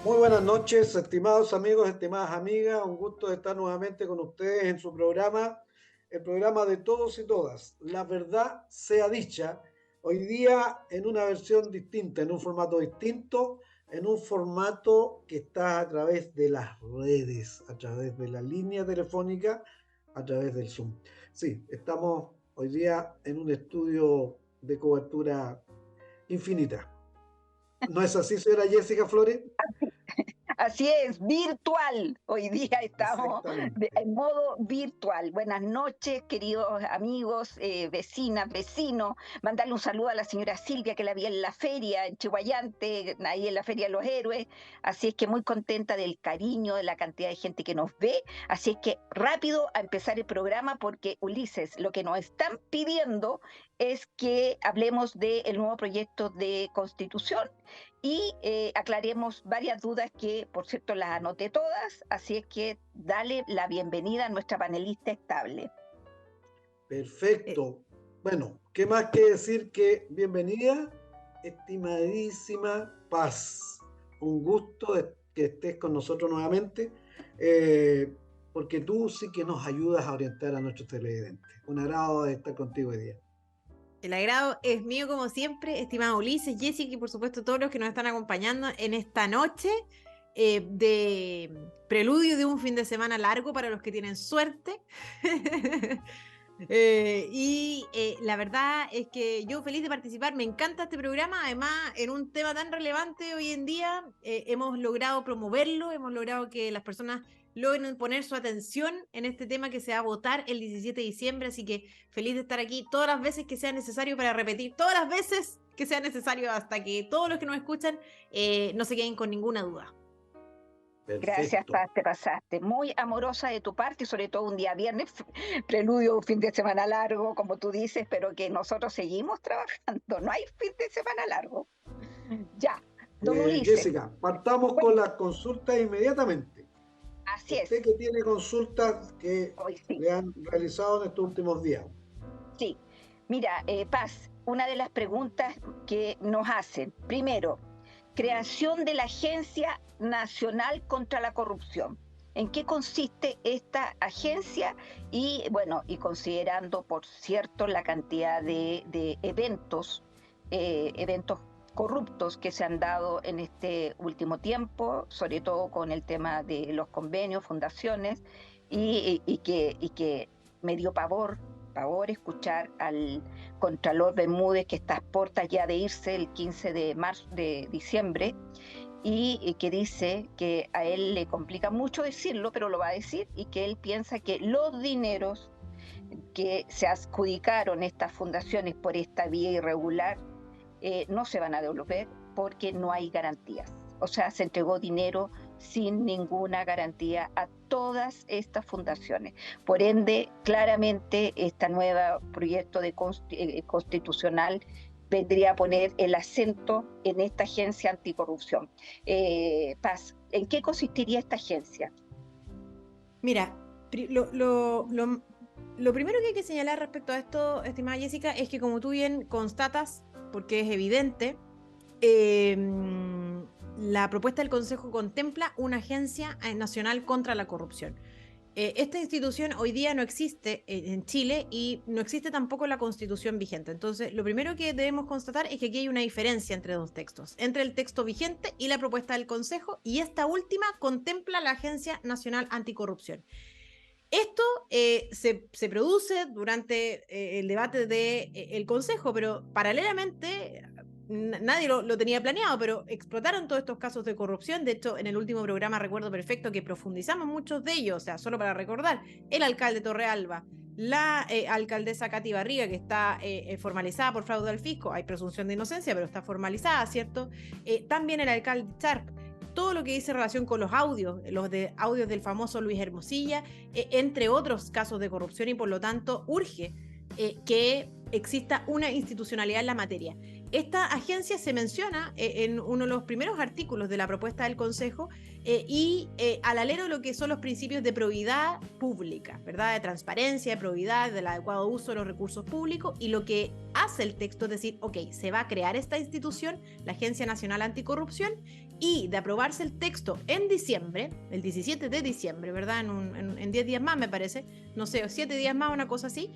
Muy buenas noches, estimados amigos, estimadas amigas. Un gusto de estar nuevamente con ustedes en su programa, el programa de todos y todas. La verdad sea dicha, hoy día en una versión distinta, en un formato distinto, en un formato que está a través de las redes, a través de la línea telefónica, a través del Zoom. Sí, estamos hoy día en un estudio de cobertura infinita. ¿No es así, señora Jessica Flores? Así es, virtual. Hoy día estamos Exactamente. en modo virtual. Buenas noches, queridos amigos, vecinas, vecinos. Mandarle un saludo a la señora Silvia, que la vi en la feria, en Chihuayante, ahí en la Feria de los Héroes. Así es que muy contenta del cariño, de la cantidad de gente que nos ve. Así es que rápido a empezar el programa porque, Ulises, lo que nos están pidiendo es que hablemos del nuevo proyecto de constitución y aclaremos varias dudas que, por cierto, las anoté todas, así es que dale la bienvenida a nuestra panelista estable. Perfecto. Bueno, ¿qué más que decir que bienvenida, estimadísima Paz? Un gusto que estés con nosotros nuevamente, porque tú sí que nos ayudas a orientar a nuestros televidentes. Un agrado de estar contigo hoy día. El agrado es mío como siempre, estimado Ulises, Jessica y por supuesto todos los que nos están acompañando en esta noche de preludio de un fin de semana largo para los que tienen suerte. La verdad es que yo feliz de participar, me encanta este programa, además en un tema tan relevante hoy en día hemos logrado promoverlo, hemos logrado que las personas logren poner su atención en este tema que se va a votar el 17 de diciembre, así que feliz de estar aquí todas las veces que sea necesario para repetir, todas las veces que sea necesario hasta que todos los que nos escuchan no se queden con ninguna duda. Gracias, Perfecto. Paz, te pasaste. Muy amorosa de tu parte y sobre todo un día viernes, preludio, un fin de semana largo, como tú dices, pero que nosotros seguimos trabajando. No hay fin de semana largo. Ya, don Ulises, Jessica, partamos con cuéntame. las consultas inmediatamente. Así Usted es, que tiene consultas que hoy sí. le han realizado en estos últimos días. Sí, mira, Paz, una de las preguntas que nos hacen, primero, creación de la Agencia Nacional contra la Corrupción. ¿En qué consiste esta agencia? Y bueno, y considerando, por cierto, la cantidad de eventos corruptos que se han dado en este último tiempo, sobre todo con el tema de los convenios, fundaciones, y que me dio pavor escuchar al Contralor Bermúdez, que está a puertas ya de irse el 15 de diciembre, y que dice que a él le complica mucho decirlo, pero lo va a decir, y que él piensa que los dineros que se adjudicaron estas fundaciones por esta vía irregular no se van a devolver porque no hay garantías. O sea, se entregó dinero sin ninguna garantía a todas estas fundaciones. Por ende, claramente, este nuevo proyecto constitucional vendría a poner el acento en esta agencia anticorrupción. Paz, ¿en qué consistiría esta agencia? Mira, lo primero que hay que señalar respecto a esto, estimada Jessica, es que como tú bien constatas, porque es evidente, eh, la propuesta del Consejo contempla una agencia nacional contra la corrupción. Esta institución hoy día no existe en Chile y no existe tampoco en la Constitución vigente. Entonces, lo primero que debemos constatar es que aquí hay una diferencia entre dos textos, entre el texto vigente y la propuesta del Consejo, y esta última contempla la Agencia Nacional Anticorrupción. Esto se produce durante el debate del Consejo, pero paralelamente nadie lo tenía planeado, pero explotaron todos estos casos de corrupción. De hecho, en el último programa recuerdo perfecto que profundizamos muchos de ellos, o sea, solo para recordar, el alcalde Torrealba, la alcaldesa Katy Barriga, que está formalizada por fraude al fisco, hay presunción de inocencia, pero está formalizada, ¿cierto? También el alcalde Charp, todo lo que dice relación con los audios audios del famoso Luis Hermosilla, entre otros casos de corrupción, y por lo tanto urge que exista una institucionalidad en la materia. esta agencia se menciona en uno de los primeros artículos de la propuesta del Consejo al alero de lo que son los principios de probidad pública, ¿verdad? De transparencia, de probidad, del adecuado uso de los recursos públicos, y lo que hace el texto es decir, ok, se va a crear esta institución, la Agencia Nacional Anticorrupción, y de aprobarse el texto en diciembre, el 17 de diciembre, ¿verdad? En 10 días más me parece, no sé, 7 días más, una cosa así.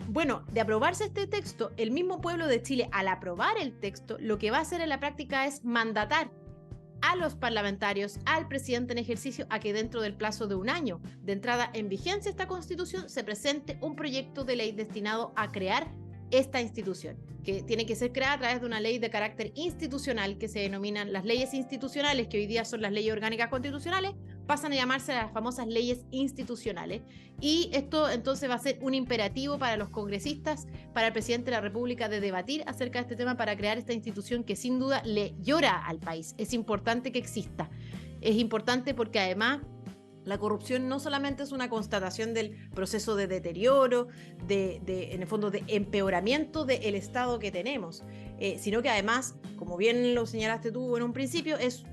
Bueno, de aprobarse este texto, el mismo pueblo de Chile, al aprobar el texto, lo que va a hacer en la práctica es mandatar a los parlamentarios, al presidente en ejercicio, a que dentro del plazo de un año de entrada en vigencia esta Constitución se presente un proyecto de ley destinado a crear esta institución, que tiene que ser creada a través de una ley de carácter institucional que se denominan las leyes institucionales, que hoy día son las leyes orgánicas constitucionales, pasan a llamarse las famosas leyes institucionales, y esto entonces va a ser un imperativo para los congresistas, para el presidente de la República, de debatir acerca de este tema para crear esta institución que sin duda le llora al país. Es importante que exista, es importante porque además la corrupción no solamente es una constatación del proceso de deterioro, en el fondo de empeoramiento del estado que tenemos, sino que además, como bien lo señalaste tú en un principio, es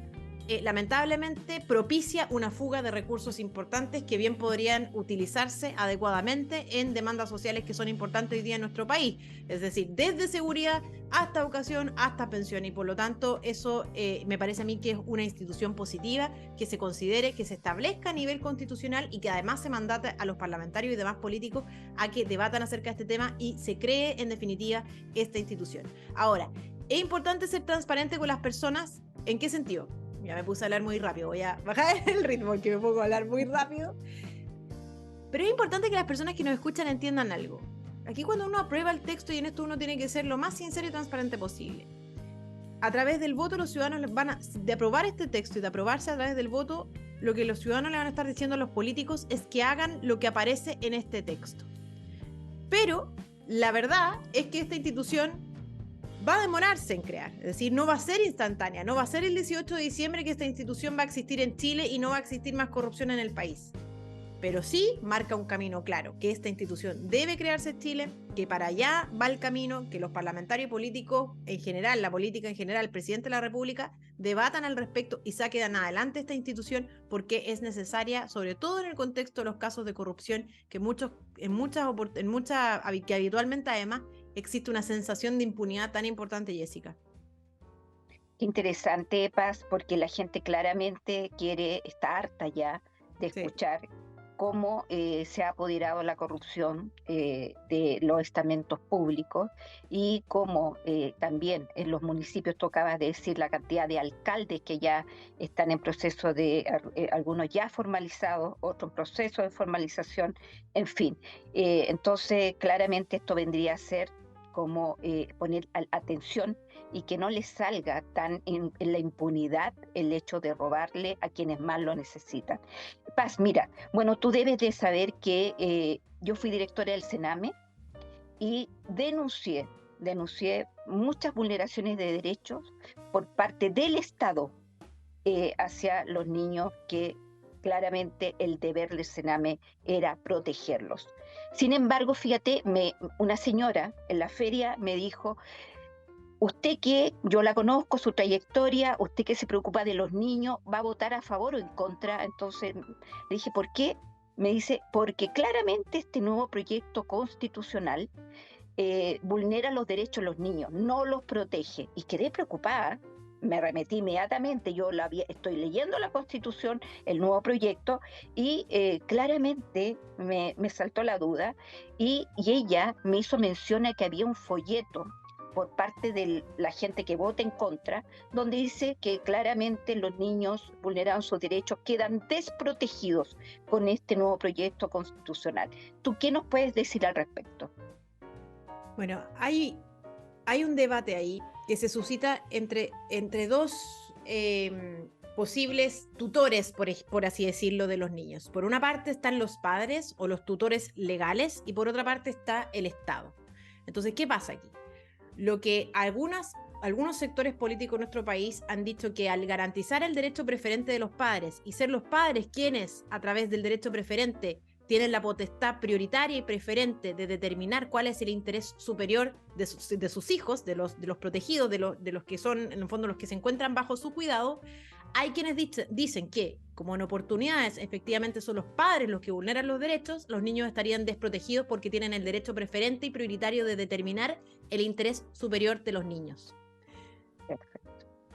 lamentablemente propicia una fuga de recursos importantes que bien podrían utilizarse adecuadamente en demandas sociales que son importantes hoy día en nuestro país, es decir, desde seguridad hasta educación, hasta pensión, y por lo tanto eso me parece a mí que es una institución positiva, que se considere, que se establezca a nivel constitucional y que además se mandate a los parlamentarios y demás políticos a que debatan acerca de este tema y se cree en definitiva esta institución. Ahora, es importante ser transparente con las personas. ¿En qué sentido? Ya me puse a hablar muy rápido, voy a bajar el ritmo porque me pongo a hablar muy rápido. Pero es importante que las personas que nos escuchan entiendan algo. Aquí cuando uno aprueba el texto, y en esto uno tiene que ser lo más sincero y transparente posible, a través del voto los ciudadanos de aprobar este texto y de aprobarse a través del voto, lo que los ciudadanos le van a estar diciendo a los políticos es que hagan lo que aparece en este texto. Pero la verdad es que esta institución va a demorarse en crear, es decir, no va a ser instantánea, no va a ser el 18 de diciembre que esta institución va a existir en Chile y no va a existir más corrupción en el país. Pero sí marca un camino claro, que esta institución debe crearse en Chile, que para allá va el camino, que los parlamentarios y políticos en general, la política en general, el presidente de la República, debatan al respecto y saquen adelante esta institución porque es necesaria, sobre todo en el contexto de los casos de corrupción que que habitualmente además existe una sensación de impunidad tan importante, Jessica. Interesante, Paz, porque la gente claramente está harta ya de escuchar cómo se ha apoderado la corrupción de los estamentos públicos y cómo también en los municipios, tú acabas de decir la cantidad de alcaldes que ya están en proceso de, algunos ya formalizados, otros en proceso de formalización, en fin. Entonces, claramente esto vendría a ser como poner atención y que no les salga tan en la impunidad el hecho de robarle a quienes más lo necesitan. Paz, mira, bueno, tú debes de saber que yo fui directora del Sename y denuncié muchas vulneraciones de derechos por parte del Estado hacia los niños, que claramente el deber del Sename era protegerlos. Sin embargo, fíjate, una señora en la feria me dijo: usted que yo la conozco, su trayectoria, usted que se preocupa de los niños, ¿va a votar a favor o en contra? Entonces le dije, ¿por qué? Me dice, porque claramente este nuevo proyecto constitucional vulnera los derechos de los niños, no los protege. Y quedé preocupada. Me remetí inmediatamente, estoy leyendo la Constitución, el nuevo proyecto, y claramente me saltó la duda, y ella me hizo mención a que había un folleto por parte de la gente que vota en contra, donde dice que claramente los niños vulnerados sus derechos quedan desprotegidos con este nuevo proyecto constitucional. ¿Tú qué nos puedes decir al respecto? Bueno, hay un debate ahí que se suscita entre dos posibles tutores, por así decirlo, de los niños. Por una parte están los padres o los tutores legales y por otra parte está el Estado. Entonces, ¿qué pasa aquí? Lo que algunos sectores políticos de nuestro país han dicho, que al garantizar el derecho preferente de los padres y ser los padres quienes, a través del derecho preferente, tienen la potestad prioritaria y preferente de determinar cuál es el interés superior de sus hijos, de los protegidos, de los que son, en el fondo, los que se encuentran bajo su cuidado. Hay quienes dicen que, como en oportunidades, efectivamente son los padres los que vulneran los derechos, los niños estarían desprotegidos porque tienen el derecho preferente y prioritario de determinar el interés superior de los niños.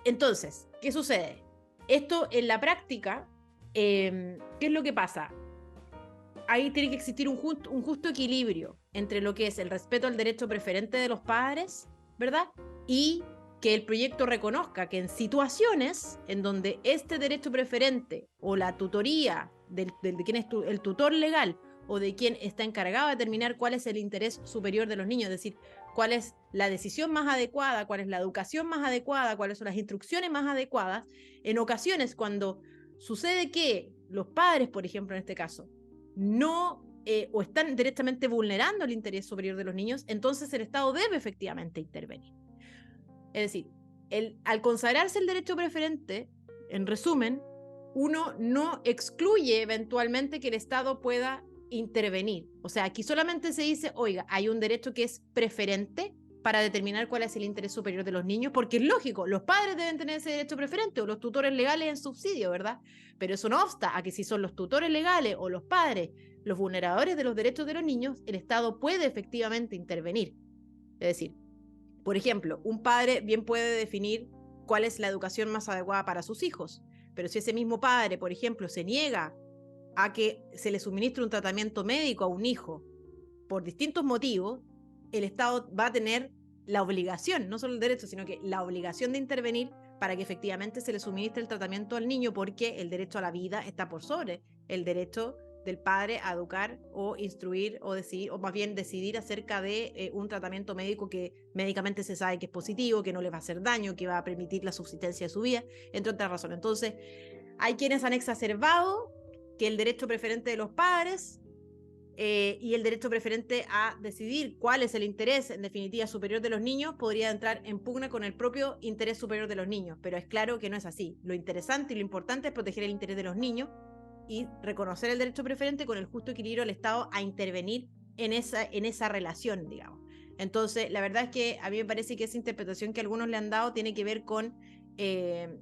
Entonces, ¿qué sucede? Esto en la práctica, ¿qué es lo que pasa? Ahí tiene que existir un justo equilibrio entre lo que es el respeto al derecho preferente de los padres, ¿verdad? Y que el proyecto reconozca que en situaciones en donde este derecho preferente o la tutoría de quien es el tutor legal o de quien está encargado de determinar cuál es el interés superior de los niños, es decir, cuál es la decisión más adecuada, cuál es la educación más adecuada, cuáles son las instrucciones más adecuadas, en ocasiones cuando sucede que los padres, por ejemplo, en este caso, no o están directamente vulnerando el interés superior de los niños, entonces el Estado debe efectivamente intervenir. Es decir, al consagrarse el derecho preferente, en resumen, uno no excluye eventualmente que el Estado pueda intervenir. O sea, aquí solamente se dice, oiga, hay un derecho que es preferente para determinar cuál es el interés superior de los niños, porque es lógico, los padres deben tener ese derecho preferente o los tutores legales en subsidio, ¿verdad? Pero eso no obsta a que si son los tutores legales o los padres los vulneradores de los derechos de los niños, el Estado puede efectivamente intervenir. Es decir, por ejemplo, un padre bien puede definir cuál es la educación más adecuada para sus hijos, pero si ese mismo padre, por ejemplo, se niega a que se le suministre un tratamiento médico a un hijo por distintos motivos, el Estado va a tener la obligación, no solo el derecho, sino que la obligación de intervenir para que efectivamente se le suministre el tratamiento al niño, porque el derecho a la vida está por sobre el derecho del padre a educar o instruir o decidir, o más bien decidir acerca de un tratamiento médico que médicamente se sabe que es positivo, que no le va a hacer daño, que va a permitir la subsistencia de su vida, entre otras razones. Entonces, hay quienes han exacerbado que el derecho preferente de los padres y el derecho preferente a decidir cuál es el interés, en definitiva, superior de los niños, podría entrar en pugna con el propio interés superior de los niños, pero es claro que no es así. Lo interesante y lo importante es proteger el interés de los niños y reconocer el derecho preferente con el justo equilibrio del Estado a intervenir en esa relación, digamos. Entonces, la verdad es que a mí me parece que esa interpretación que algunos le han dado tiene que ver con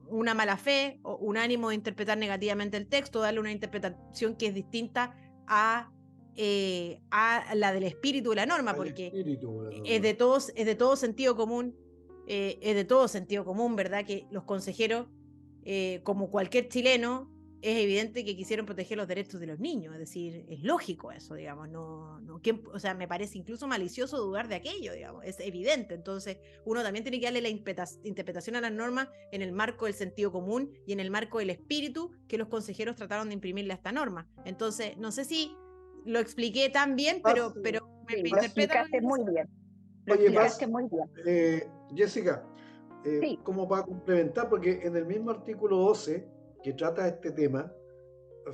una mala fe o un ánimo de interpretar negativamente el texto, darle una interpretación que es distinta a la del espíritu de la norma, porque es de todo sentido común, ¿verdad? Que los consejeros, como cualquier chileno, es evidente que quisieron proteger los derechos de los niños, es decir, es lógico eso, digamos, o sea, me parece incluso malicioso dudar de aquello, digamos, es evidente. Entonces, uno también tiene que darle la interpretación a las normas en el marco del sentido común y en el marco del espíritu que los consejeros trataron de imprimirle a esta norma. Entonces, no sé si lo expliqué tan bien, pero me explicaste muy bien. Lo explicaste muy bien. Jessica, sí, como para complementar, porque en el mismo artículo 12 que trata este tema,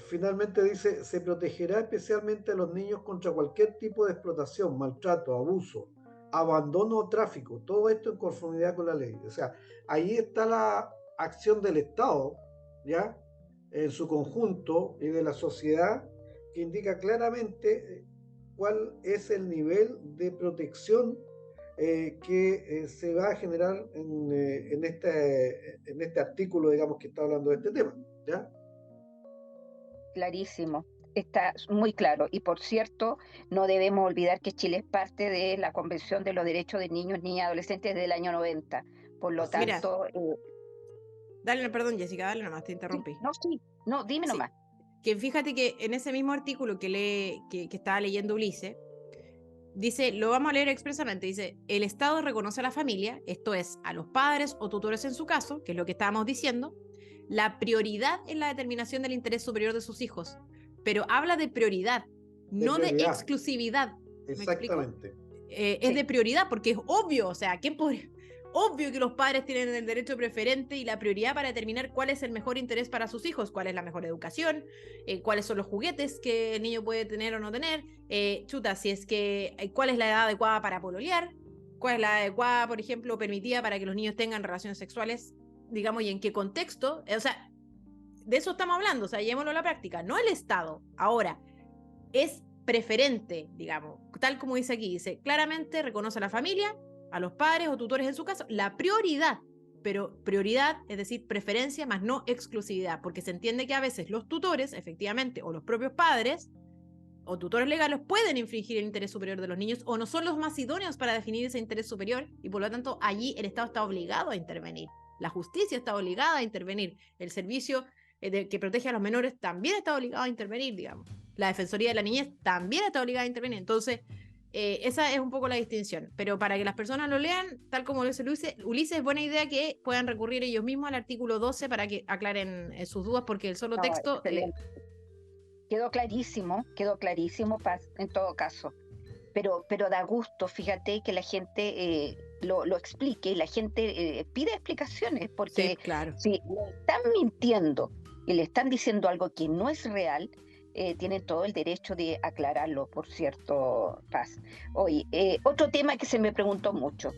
finalmente dice, se protegerá especialmente a los niños contra cualquier tipo de explotación, maltrato, abuso, abandono o tráfico, todo esto en conformidad con la ley. O sea, ahí está la acción del Estado, ¿ya? En su conjunto y de la sociedad, que indica claramente cuál es el nivel de protección que se va a generar en este artículo, digamos, que está hablando de este tema, ¿ya? Clarísimo, está muy claro. Y por cierto, no debemos olvidar que Chile es parte de la Convención de los Derechos de Niños, Niñas y Adolescentes del año 90. Por lo tanto... Dale, perdón, Jessica, dale nomás, te interrumpí. No, dime nomás. Que fíjate que en ese mismo artículo que estaba leyendo Ulises, dice, lo vamos a leer expresamente, dice, el Estado reconoce a la familia, esto es, a los padres o tutores en su caso, que es lo que estábamos diciendo, la prioridad en la determinación del interés superior de sus hijos, pero habla de prioridad, no de exclusividad. Exactamente. Es de prioridad, porque es obvio, o sea, ¿quién podría...? Obvio que los padres tienen el derecho preferente y la prioridad para determinar cuál es el mejor interés para sus hijos, cuál es la mejor educación, cuáles son los juguetes que el niño puede tener o no tener, si es que cuál es la edad adecuada para pololear, cuál es la adecuada, por ejemplo, permitida para que los niños tengan relaciones sexuales, digamos, y en qué contexto. O sea, de eso estamos hablando, o sea, llevémoslo a la práctica, no el Estado. Ahora, es preferente, digamos, tal como dice aquí, dice, claramente reconoce a la familia, a los padres o tutores en su caso, la prioridad, pero prioridad, es decir, preferencia más no exclusividad, porque se entiende que a veces los tutores, efectivamente, o los propios padres, o tutores legales pueden infringir el interés superior de los niños o no son los más idóneos para definir ese interés superior y por lo tanto allí el Estado está obligado a intervenir. La justicia está obligada a intervenir. El servicio que protege a los menores también está obligado a intervenir, digamos. La Defensoría de la Niñez también está obligada a intervenir. Entonces, esa es un poco la distinción. Pero para que las personas lo lean, tal como lo dice Ulises, es buena idea que puedan recurrir ellos mismos al artículo 12 para que aclaren sus dudas porque el solo texto... Quedó clarísimo, Paz, en todo caso. Pero da gusto, fíjate, que la gente lo explique y la gente pide explicaciones, porque sí, claro. Si le están mintiendo y le están diciendo algo que no es real, tienen todo el derecho de aclararlo, por cierto, Paz. Oye, otro tema que se me preguntó mucho,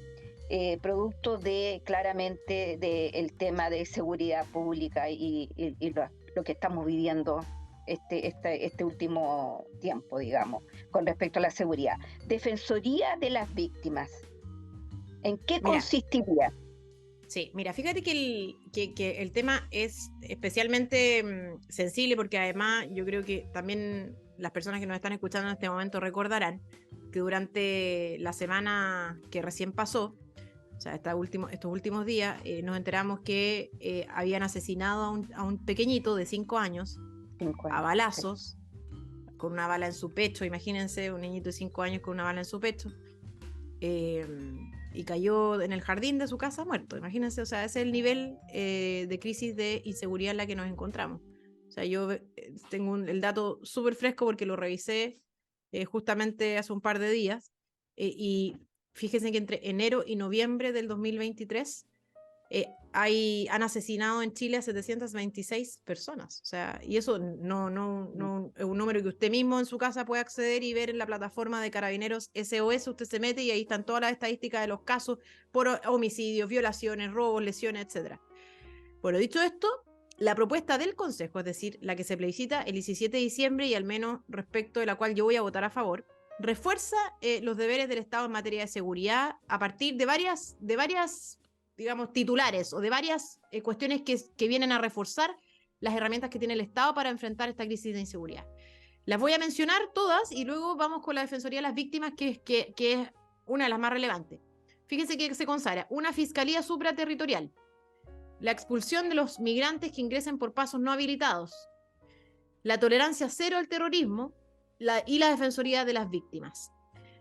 producto de claramente del tema de seguridad pública y lo que estamos viviendo este último tiempo, digamos, con respecto a la seguridad. Defensoría de las víctimas. ¿En qué consistiría? Sí, mira, fíjate que el tema es especialmente sensible porque además yo creo que también las personas que nos están escuchando en este momento recordarán que durante la semana que recién pasó, o sea, estos últimos días, nos enteramos que habían asesinado a un pequeñito de 5 años a balazos, con una bala en su pecho. Imagínense, un niñito de 5 años con una bala en su pecho, y cayó en el jardín de su casa muerto. Imagínense, o sea, ese es el nivel de crisis de inseguridad en la que nos encontramos. O sea, yo tengo el dato súper fresco porque lo revisé justamente hace un par de días, y fíjense que entre enero y noviembre del 2023 han asesinado en Chile a 726 personas. O sea, y eso no es un número que usted mismo en su casa puede acceder y ver en la plataforma de Carabineros SOS. Usted se mete y ahí están todas las estadísticas de los casos por homicidios, violaciones, robos, lesiones, etc. Bueno, dicho esto, la propuesta del Consejo, es decir, la que se plebiscita el 17 de diciembre y al menos respecto de la cual yo voy a votar a favor, refuerza los deberes del Estado en materia de seguridad a partir de varias digamos, titulares o de varias cuestiones que vienen a reforzar las herramientas que tiene el Estado para enfrentar esta crisis de inseguridad. Las voy a mencionar todas y luego vamos con la Defensoría de las Víctimas, que es una de las más relevantes. Fíjense que se consagra una fiscalía supraterritorial, la expulsión de los migrantes que ingresen por pasos no habilitados, la tolerancia cero al terrorismo y la Defensoría de las Víctimas.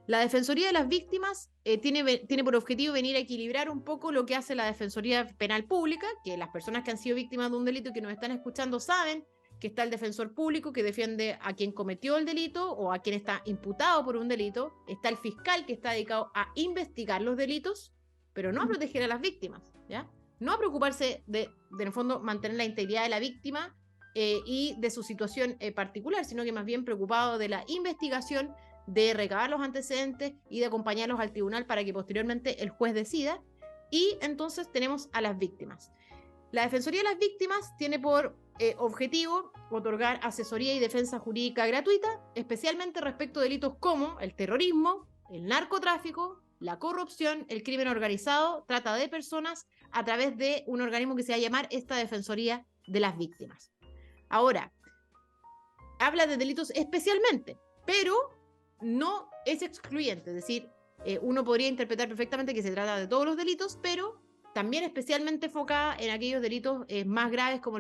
La Defensoría de las Víctimas tiene por objetivo venir a equilibrar un poco lo que hace la Defensoría Penal Pública, que las personas que han sido víctimas de un delito y que nos están escuchando saben que está el defensor público que defiende a quien cometió el delito o a quien está imputado por un delito, está el fiscal que está dedicado a investigar los delitos, pero no a proteger a las víctimas, ¿ya? No a preocuparse de en el fondo, mantener la integridad de la víctima y de su situación particular, sino que más bien preocupado de la investigación, de recabar los antecedentes y de acompañarlos al tribunal para que posteriormente el juez decida. Y entonces tenemos a las víctimas. La Defensoría de las Víctimas tiene por objetivo otorgar asesoría y defensa jurídica gratuita, especialmente respecto a delitos como el terrorismo, el narcotráfico, la corrupción, el crimen organizado, trata de personas, a través de un organismo que se va a llamar esta Defensoría de las Víctimas. Ahora, habla de delitos especialmente, pero no es excluyente, es decir, uno podría interpretar perfectamente que se trata de todos los delitos, pero también especialmente enfocada en aquellos delitos más graves como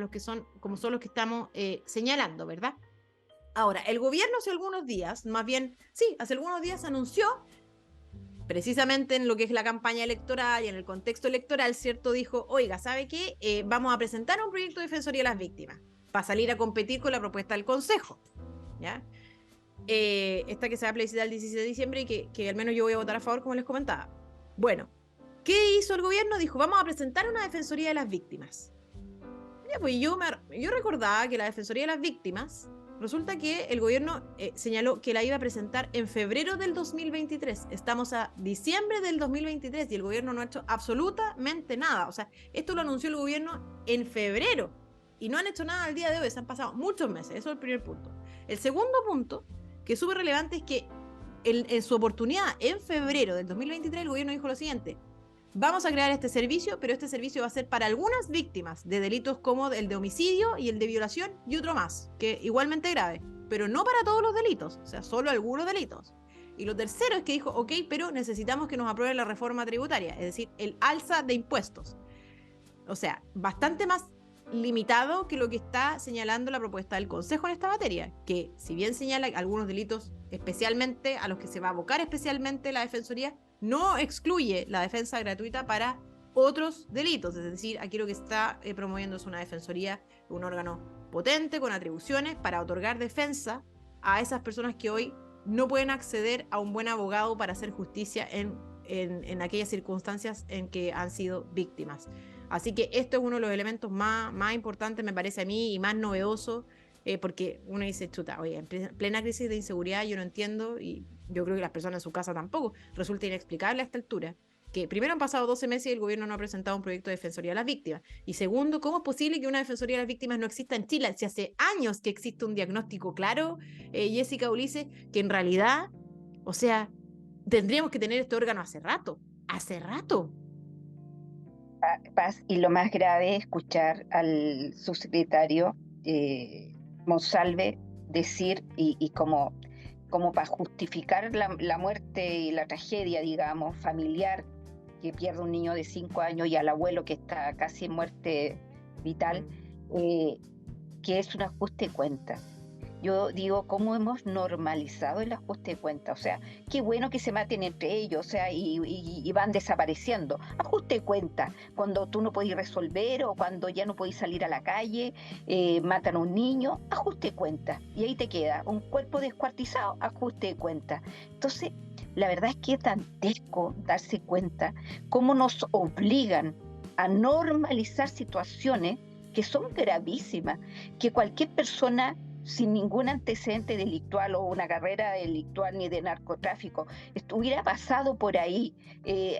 son los que estamos señalando, ¿verdad? Ahora, el gobierno hace algunos días anunció, precisamente en lo que es la campaña electoral y en el contexto electoral, ¿cierto? Dijo, oiga, ¿sabe qué? Vamos a presentar un proyecto de Defensoría de las Víctimas para salir a competir con la propuesta del Consejo, ¿ya? Esta que se va a plebiscitar el 16 de diciembre y que al menos yo voy a votar a favor, como les comentaba. Bueno, ¿qué hizo el gobierno? Dijo, vamos a presentar una Defensoría de las Víctimas. Ya, pues yo recordaba que la Defensoría de las Víctimas, resulta que el gobierno señaló que la iba a presentar en febrero del 2023. Estamos a diciembre del 2023 y el gobierno no ha hecho absolutamente nada. O sea, esto lo anunció el gobierno en febrero y no han hecho nada al día de hoy. Se han pasado muchos meses. Eso es el primer punto. El segundo punto, que es súper relevante es que en su oportunidad, en febrero del 2023, el gobierno dijo lo siguiente: vamos a crear este servicio, pero este servicio va a ser para algunas víctimas de delitos como el de homicidio y el de violación y otro más, que igualmente grave, pero no para todos los delitos, o sea, solo algunos delitos. Y lo tercero es que dijo, ok, pero necesitamos que nos aprueben la reforma tributaria, es decir, el alza de impuestos. O sea, bastante más limitado que lo que está señalando la propuesta del Consejo en esta materia, que si bien señala algunos delitos especialmente a los que se va a abocar especialmente la Defensoría, no excluye la defensa gratuita para otros delitos. Es decir, aquí lo que está promoviendo es una defensoría, un órgano potente con atribuciones para otorgar defensa a esas personas que hoy no pueden acceder a un buen abogado para hacer justicia en aquellas circunstancias en que han sido víctimas. Así que esto es uno de los elementos más importantes, me parece a mí, y más novedoso, porque uno dice, chuta, oye, en plena crisis de inseguridad yo no entiendo, y yo creo que las personas en su casa tampoco, resulta inexplicable a esta altura, que primero han pasado 12 meses y el gobierno no ha presentado un proyecto de defensoría de las víctimas, y segundo, ¿cómo es posible que una defensoría de las víctimas no exista en Chile? Si hace años que existe un diagnóstico claro, Jessica Ulises, que en realidad, o sea, tendríamos que tener este órgano hace rato. Paz, y lo más grave es escuchar al subsecretario Monsalve decir, y como para justificar la muerte y la tragedia, digamos, familiar, que pierde un niño de 5 años y al abuelo que está casi en muerte vital, que es un ajuste de cuentas. Yo digo, ¿cómo hemos normalizado el ajuste de cuentas? O sea, qué bueno que se maten entre ellos, o sea, y van desapareciendo. Ajuste de cuentas, cuando tú no podés resolver o cuando ya no podés salir a la calle, matan a un niño, ajuste de cuentas. Y ahí te queda un cuerpo descuartizado, ajuste de cuentas. Entonces, la verdad es que es dantesco darse cuenta cómo nos obligan a normalizar situaciones que son gravísimas, que cualquier persona sin ningún antecedente delictual o una carrera delictual ni de narcotráfico, hubiera pasado por ahí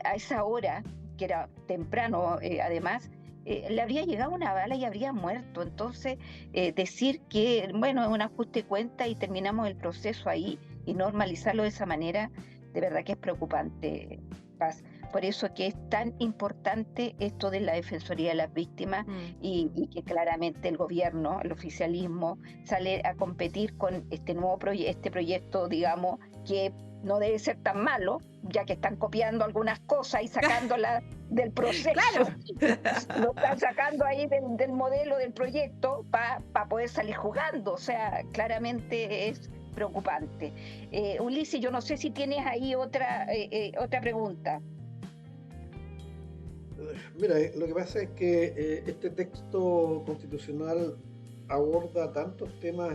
a esa hora, que era temprano además, le habría llegado una bala y habría muerto. Entonces, decir que, bueno, es un ajuste de cuenta y terminamos el proceso ahí y normalizarlo de esa manera, de verdad que es preocupante, Paz. Por eso que es tan importante esto de la Defensoría de las Víctimas y que claramente el gobierno, el oficialismo, sale a competir con este nuevo proyecto, digamos, que no debe ser tan malo, ya que están copiando algunas cosas y sacándolas del proceso. Claro. Lo están sacando ahí del modelo del proyecto para poder salir jugando. O sea, claramente es preocupante. Ulises, yo no sé si tienes ahí otra pregunta. Mira, lo que pasa es que este texto constitucional aborda tantos temas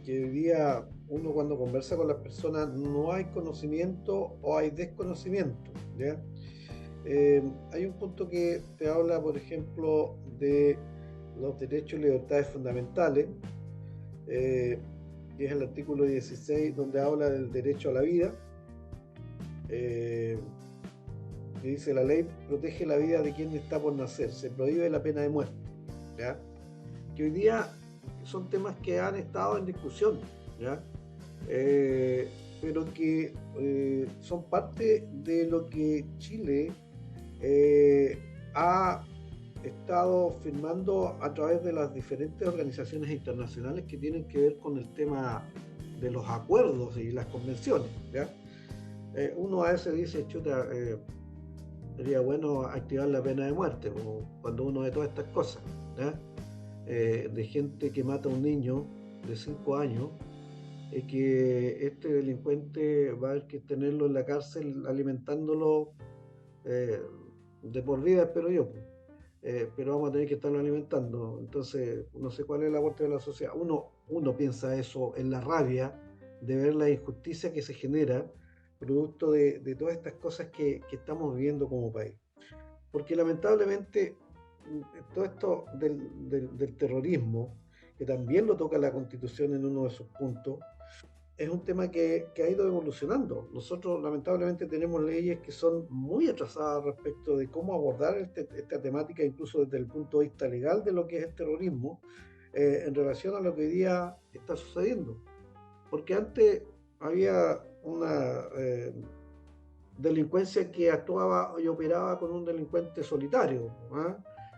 que hoy día uno cuando conversa con las personas no hay conocimiento o hay desconocimiento, ¿ya? Hay un punto que te habla, por ejemplo, de los derechos y libertades fundamentales, que es el artículo 16, donde habla del derecho a la vida. Que dice: la ley protege la vida de quien está por nacer, se prohíbe la pena de muerte, ¿ya? Que hoy día son temas que han estado en discusión, ¿ya? Pero que son parte de lo que Chile ha estado firmando a través de las diferentes organizaciones internacionales que tienen que ver con el tema de los acuerdos y las convenciones, ¿ya? Uno a veces dice, chuta, sería bueno activar la pena de muerte, como cuando uno ve todas estas cosas, ¿ya? De gente que mata a un niño de 5 años, que este delincuente va a haber que tenerlo en la cárcel alimentándolo de por vida, espero yo, pero vamos a tener que estarlo alimentando. Entonces, no sé cuál es el aporte de la sociedad. Uno piensa eso en la rabia de ver la injusticia que se genera producto de todas estas cosas que estamos viviendo como país. Porque lamentablemente todo esto del terrorismo, que también lo toca la Constitución en uno de sus puntos, es un tema que ha ido evolucionando. Nosotros lamentablemente tenemos leyes que son muy atrasadas respecto de cómo abordar esta temática, incluso desde el punto de vista legal de lo que es el terrorismo, en relación a lo que hoy día está sucediendo. porque antes había una delincuencia que actuaba y operaba con un delincuente solitario, ¿ah?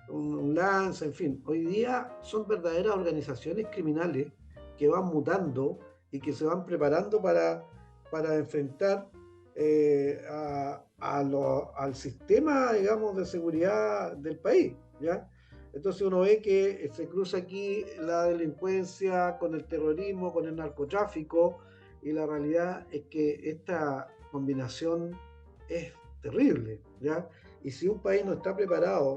Un lance, en fin. Hoy día son verdaderas organizaciones criminales que van mutando y que se van preparando para enfrentar al sistema, digamos, de seguridad del país, ¿ya? Entonces uno ve que se cruza aquí la delincuencia con el terrorismo, con el narcotráfico, y la realidad es que esta combinación es terrible, ¿ya? Y si un país no está preparado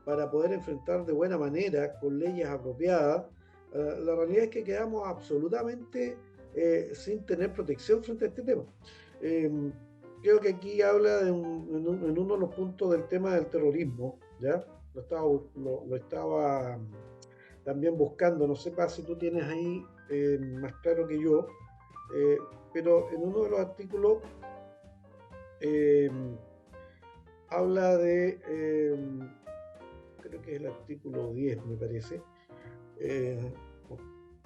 para poder enfrentar de buena manera, con leyes apropiadas, la realidad es que quedamos absolutamente sin tener protección frente a este tema. Eh, Creo que aquí habla en uno de los puntos del tema del terrorismo, ¿ya? Lo estaba también buscando, no sé si tú tienes ahí más claro que yo, eh, pero en uno de los artículos eh, habla de, creo que es el artículo 10, me parece.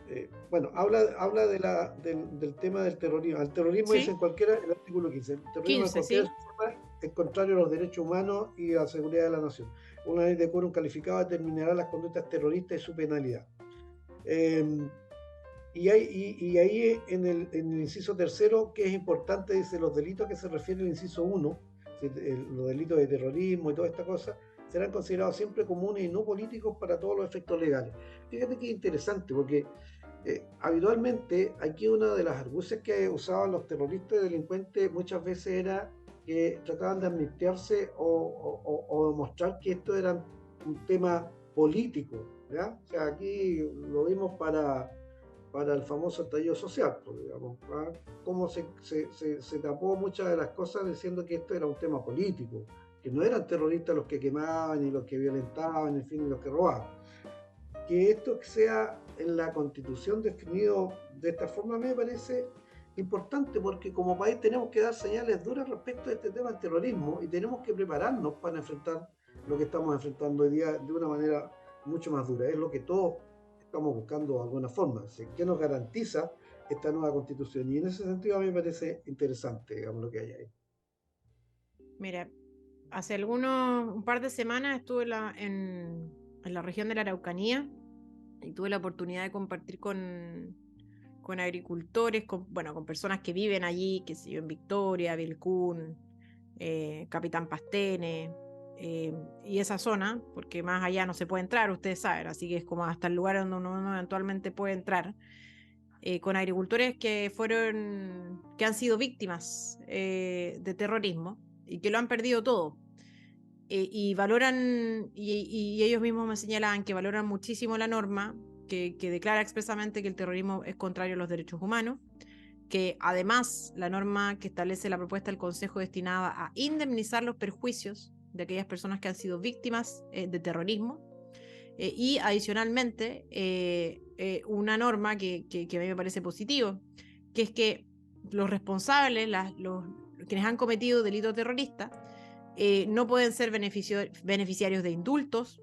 eh, bueno, habla del tema del terrorismo. El terrorismo dice ¿Sí? en cualquiera, el artículo 15, el terrorismo en 15, cualquiera ¿sí? forma es contrario a los derechos humanos y a la seguridad de la nación. Una ley de quórum calificado determinará las conductas terroristas y su penalidad. Eh, y ahí en el inciso tercero, que es importante, dice los delitos que se refiere al inciso 1, los delitos de terrorismo y toda esta cosa, serán considerados siempre comunes y no políticos para todos los efectos legales. Fíjate que es interesante, porque habitualmente aquí una de las argucias que usaban los terroristas y delincuentes muchas veces era que trataban de amnistiarse o demostrar que esto era un tema político, ¿ya? O sea, aquí lo vimos para el famoso estallido social, pues, digamos, ¿ah? Cómo se tapó muchas de las cosas diciendo que esto era un tema político, que no eran terroristas los que quemaban y los que violentaban, en fin, y los que robaban. Que esto sea en la Constitución definido de esta forma me parece importante, porque como país tenemos que dar señales duras respecto a este tema del terrorismo y tenemos que prepararnos para enfrentar lo que estamos enfrentando hoy día de una manera mucho más dura. Es lo que todos estamos buscando de alguna forma. ¿Qué nos garantiza esta nueva Constitución? Y en ese sentido a mí me parece interesante, digamos, lo que hay ahí. Mira, hace un par de semanas estuve en la región de la Araucanía y tuve la oportunidad de compartir con agricultores, con personas que viven allí, que sé yo, en Victoria, Vilcún, Capitán Pastene, y esa zona, porque más allá no se puede entrar, ustedes saben, así que es como hasta el lugar donde uno eventualmente puede entrar, con agricultores que han sido víctimas de terrorismo y que lo han perdido todo. Y valoran, y ellos mismos me señalaban que valoran muchísimo la norma que declara expresamente que el terrorismo es contrario a los derechos humanos, que además la norma que establece la propuesta del Consejo destinada a indemnizar los perjuicios de aquellas personas que han sido víctimas de terrorismo, y adicionalmente una norma que a mí me parece positivo, que es que los responsables, quienes han cometido delitos terroristas, no pueden ser beneficiarios de indultos,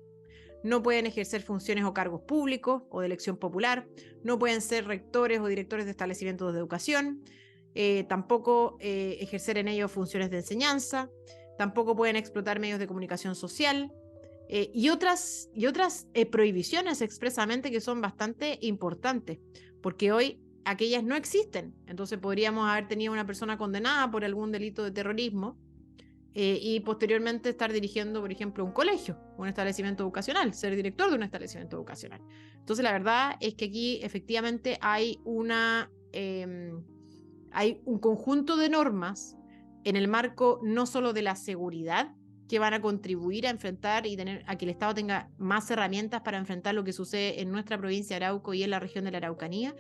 no pueden ejercer funciones o cargos públicos o de elección popular, no pueden ser rectores o directores de establecimientos de educación, tampoco ejercer en ellos funciones de enseñanza, tampoco pueden explotar medios de comunicación social, y otras prohibiciones expresamente que son bastante importantes, porque hoy aquellas no existen. Entonces podríamos haber tenido una persona condenada por algún delito de terrorismo, y posteriormente estar dirigiendo, por ejemplo, un colegio, un establecimiento educacional, ser director de un establecimiento educacional. Entonces la verdad es que aquí efectivamente hay un conjunto de normas en el marco no solo de la seguridad, que van a contribuir a enfrentar a que el Estado tenga más herramientas para enfrentar lo que sucede en nuestra provincia de Arauco y en la región de la Araucanía,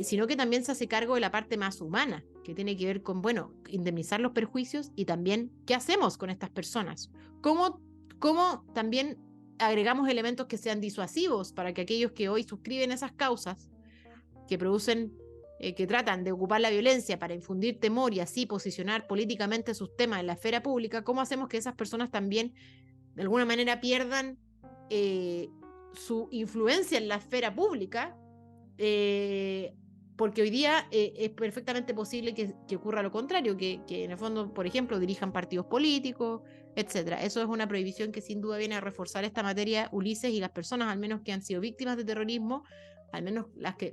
sino que también se hace cargo de la parte más humana, que tiene que ver con, bueno, indemnizar los perjuicios y también qué hacemos con estas personas. ¿Cómo también agregamos elementos que sean disuasivos para que aquellos que hoy suscriben esas causas, que producen, que tratan de ocupar la violencia para infundir temor y así posicionar políticamente sus temas en la esfera pública, cómo hacemos que esas personas también de alguna manera pierdan su influencia en la esfera pública, porque hoy día es perfectamente posible que ocurra lo contrario, que en el fondo, por ejemplo, dirijan partidos políticos, etcétera. Eso es una prohibición que sin duda viene a reforzar esta materia, Ulises, y las personas, al menos que han sido víctimas de terrorismo, al menos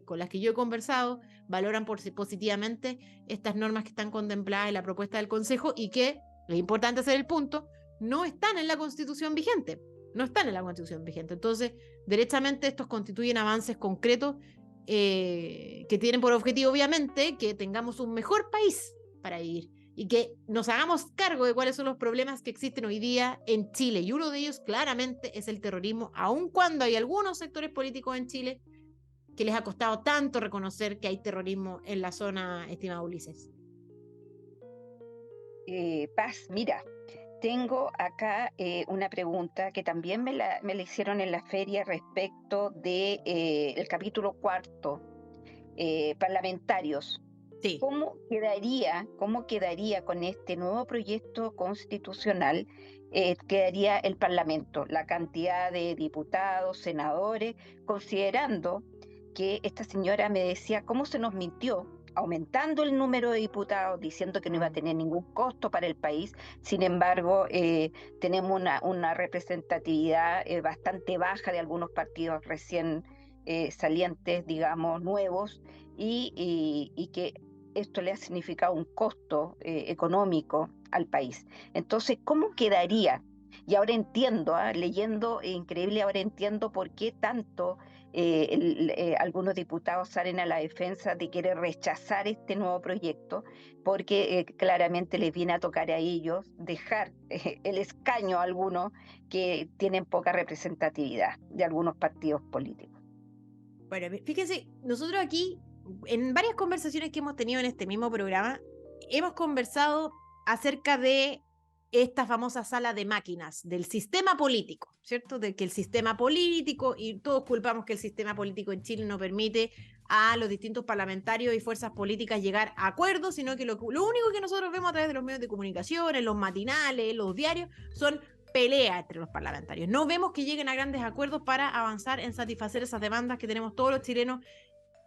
con las que yo he conversado, valoran positivamente estas normas que están contempladas en la propuesta del Consejo y que, es importante hacer el punto, no están en la Constitución vigente. No están en la Constitución vigente. Entonces, derechamente, estos constituyen avances concretos que tienen por objetivo, obviamente, que tengamos un mejor país para vivir y que nos hagamos cargo de cuáles son los problemas que existen hoy día en Chile. Y uno de ellos, claramente, es el terrorismo, aun cuando hay algunos sectores políticos en Chile que les ha costado tanto reconocer que hay terrorismo en la zona, estimado Ulises. Paz, mira, tengo acá una pregunta que también me la hicieron en la feria respecto de el capítulo 4, parlamentarios. Sí. ¿Cómo quedaría con este nuevo proyecto constitucional? Quedaría el Parlamento, la cantidad de diputados, senadores, considerando que esta señora me decía cómo se nos mintió, aumentando el número de diputados, diciendo que no iba a tener ningún costo para el país. Sin embargo, tenemos una representatividad bastante baja de algunos partidos recién salientes, digamos, nuevos, y que esto le ha significado un costo económico al país. Entonces, ¿cómo quedaría? Y ahora entiendo, leyendo Increíble, ahora entiendo por qué tanto algunos diputados salen a la defensa de querer rechazar este nuevo proyecto, porque claramente les viene a tocar a ellos dejar el escaño a algunos que tienen poca representatividad de algunos partidos políticos. Bueno, fíjense, nosotros aquí, en varias conversaciones que hemos tenido en este mismo programa, hemos conversado acerca de esta famosa sala de máquinas del sistema político, ¿cierto? De que el sistema político, y todos culpamos que el sistema político en Chile no permite a los distintos parlamentarios y fuerzas políticas llegar a acuerdos, sino que lo único que nosotros vemos a través de los medios de comunicación, en los matinales, los diarios, son peleas entre los parlamentarios. No vemos que lleguen a grandes acuerdos para avanzar en satisfacer esas demandas que tenemos todos los chilenos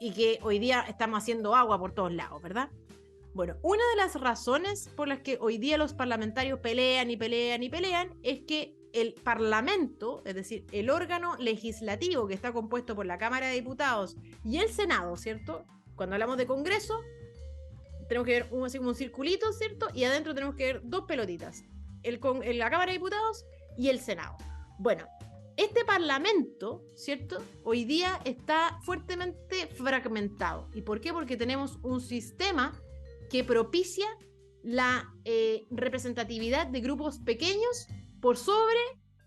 y que hoy día estamos haciendo agua por todos lados, ¿verdad? Bueno, una de las razones por las que hoy día los parlamentarios pelean es que el Parlamento, es decir, el órgano legislativo que está compuesto por la Cámara de Diputados y el Senado, ¿cierto? Cuando hablamos de Congreso, tenemos que ver así como un circulito, ¿cierto? Y adentro tenemos que ver dos pelotitas, la Cámara de Diputados y el Senado. Bueno, este Parlamento, ¿cierto? Hoy día está fuertemente fragmentado. ¿Y por qué? Porque tenemos un sistema que propicia la representatividad de grupos pequeños por sobre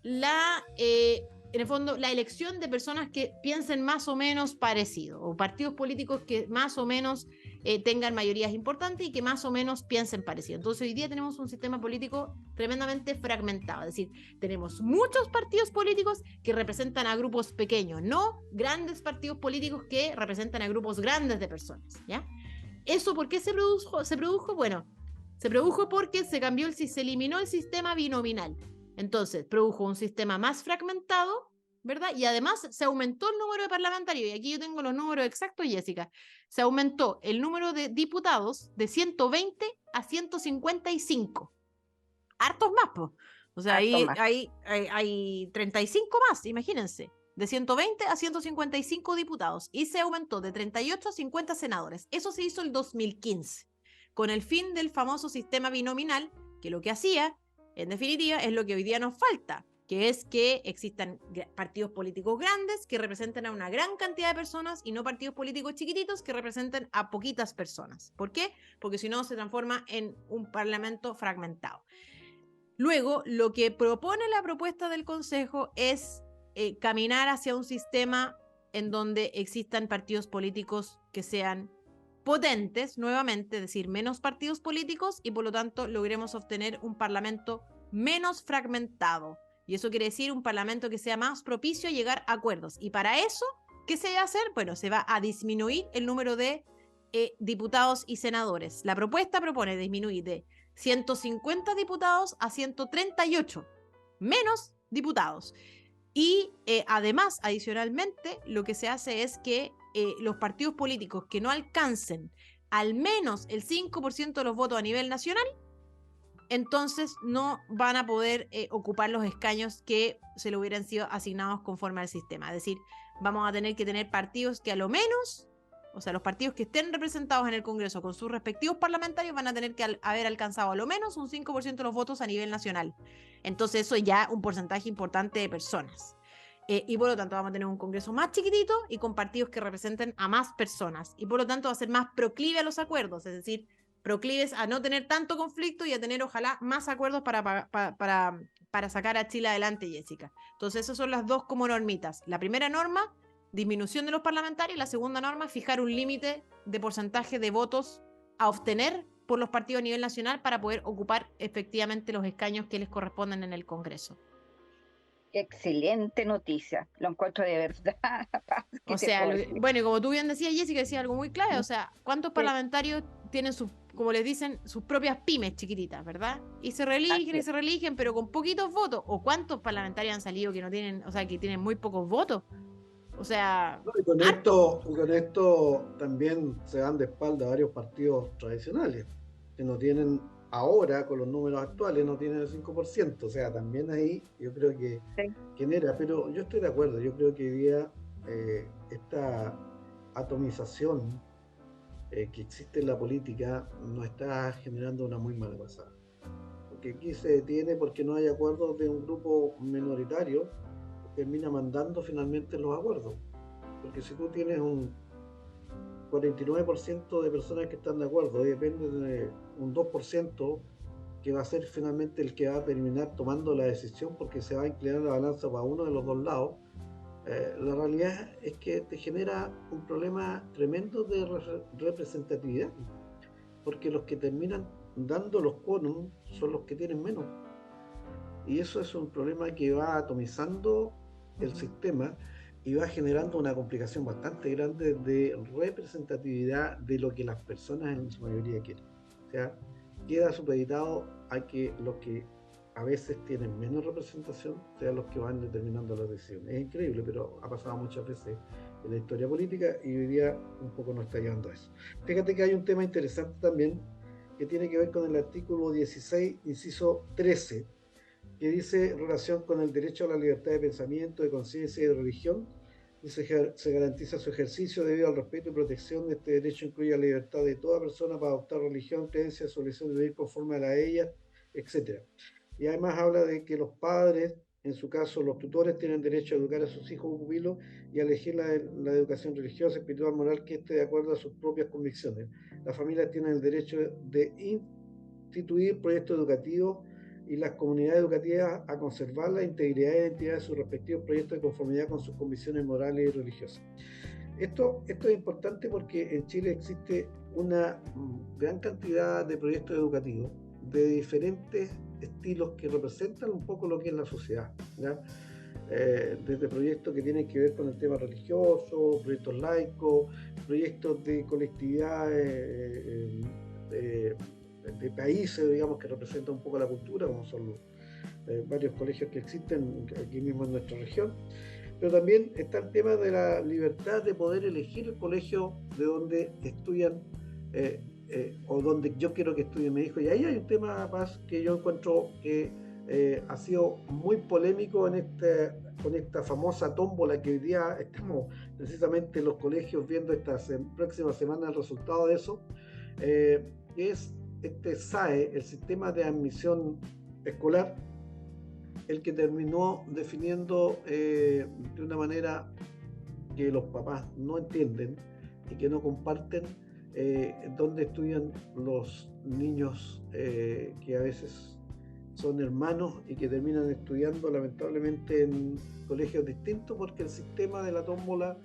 en el fondo, la elección de personas que piensen más o menos parecido, o partidos políticos que más o menos tengan mayorías importantes y que más o menos piensen parecido. Entonces hoy día tenemos un sistema político tremendamente fragmentado, es decir, tenemos muchos partidos políticos que representan a grupos pequeños, no grandes partidos políticos que representan a grupos grandes de personas, ¿ya? ¿Eso por qué se produjo? Bueno, se produjo porque se eliminó el sistema binominal. Entonces, produjo un sistema más fragmentado, ¿verdad? Y además se aumentó el número de parlamentarios. Y aquí yo tengo los números exactos, Jessica. Se aumentó el número de diputados de 120 a 155. Hartos más, pues. O sea, hay 35 más, imagínense. De 120 a 155 diputados y se aumentó de 38 a 50 senadores. Eso se hizo el 2015, con el fin del famoso sistema binominal, que lo que hacía, en definitiva, es lo que hoy día nos falta, que es que existan partidos políticos grandes que representen a una gran cantidad de personas y no partidos políticos chiquititos que representen a poquitas personas. ¿Por qué? Porque si no se transforma en un parlamento fragmentado. Luego, lo que propone la propuesta del Consejo es caminar hacia un sistema en donde existan partidos políticos que sean potentes, nuevamente, es decir, menos partidos políticos y por lo tanto logremos obtener un parlamento menos fragmentado. Y eso quiere decir un parlamento que sea más propicio a llegar a acuerdos. Y para eso, ¿qué se va a hacer? Bueno, se va a disminuir el número de diputados y senadores. La propuesta propone disminuir de 150 diputados a 138, menos diputados. Y además, adicionalmente, lo que se hace es que los partidos políticos que no alcancen al menos el 5% de los votos a nivel nacional, entonces no van a poder ocupar los escaños que se le hubieran sido asignados conforme al sistema. Es decir, vamos a tener que tener partidos que a lo menos, o sea, los partidos que estén representados en el Congreso con sus respectivos parlamentarios van a tener que haber alcanzado a lo menos un 5% de los votos a nivel nacional. Entonces eso ya un porcentaje importante de personas. Y por lo tanto vamos a tener un Congreso más chiquitito y con partidos que representen a más personas. Y por lo tanto va a ser más proclive a los acuerdos, es decir, proclives a no tener tanto conflicto y a tener ojalá más acuerdos para sacar a Chile adelante, Jessica. Entonces esas son las dos como normitas. La primera norma, disminución de los parlamentarios, y la segunda norma, fijar un límite de porcentaje de votos a obtener por los partidos a nivel nacional para poder ocupar efectivamente los escaños que les corresponden en el Congreso. Excelente noticia, lo encuentro de verdad. O sea, bueno, y como tú bien decías, Jessica, decía algo muy clave, o sea, ¿cuántos parlamentarios tienen sus, como les dicen, sus propias pymes chiquititas, ¿verdad? Y se religen, pero con poquitos votos. ¿O cuántos parlamentarios han salido que no tienen, o sea, que tienen muy pocos votos? O sea, no, y con esto también se dan de espalda varios partidos tradicionales que no tienen ahora, con los números actuales, no tienen el 5%. O sea, también ahí yo creo que sí. genera, pero yo estoy de acuerdo, yo creo que hoy día esta atomización que existe en la política nos está generando una muy mala pasada. Porque aquí se detiene porque no hay acuerdos de un grupo minoritario que termina mandando finalmente los acuerdos. Porque si tú tienes un 49% de personas que están de acuerdo y depende de un 2% que va a ser finalmente el que va a terminar tomando la decisión porque se va a inclinar la balanza para uno de los dos lados, la realidad es que te genera un problema tremendo de representatividad, porque los que terminan dando los quórum son los que tienen menos. Y eso es un problema que va atomizando el sistema y va generando una complicación bastante grande de representatividad de lo que las personas en su mayoría quieren. O sea, queda supeditado a que los que a veces tienen menos representación sean los que van determinando las decisiones. Es increíble, pero ha pasado muchas veces en la historia política y hoy día un poco nos está llevando a eso. Fíjate que hay un tema interesante también que tiene que ver con el artículo 16, inciso 13, que dice relación con el derecho a la libertad de pensamiento, de conciencia y de religión. Se garantiza su ejercicio debido al respeto y protección de este derecho, incluye la libertad de toda persona para adoptar religión, creencia, su elección de vivir conforme a ellas, etc. Y además habla de que los padres, en su caso los tutores, tienen derecho a educar a sus hijos o pupilos y a elegir la educación religiosa, espiritual, moral que esté de acuerdo a sus propias convicciones. Las familias tienen el derecho de instituir proyectos educativos y las comunidades educativas a conservar la integridad y identidad de sus respectivos proyectos de conformidad con sus convicciones morales y religiosas. Esto es importante porque en Chile existe una gran cantidad de proyectos educativos de diferentes estilos que representan un poco lo que es la sociedad, ¿ya? Desde proyectos que tienen que ver con el tema religioso, proyectos laicos, proyectos de colectividades, de países, digamos, que representan un poco la cultura, como son varios colegios que existen aquí mismo en nuestra región. Pero también está el tema de la libertad de poder elegir el colegio de donde estudian o donde yo quiero que estudie mi hijo. Y ahí hay un tema más que yo encuentro que ha sido muy polémico con esta famosa tómbola que hoy día estamos precisamente en los colegios viendo esta próxima semana el resultado de eso, que es este SAE, el sistema de admisión escolar, el que terminó definiendo de una manera que los papás no entienden y que no comparten dónde estudian los niños que a veces son hermanos y que terminan estudiando lamentablemente en colegios distintos porque el sistema de la tómbola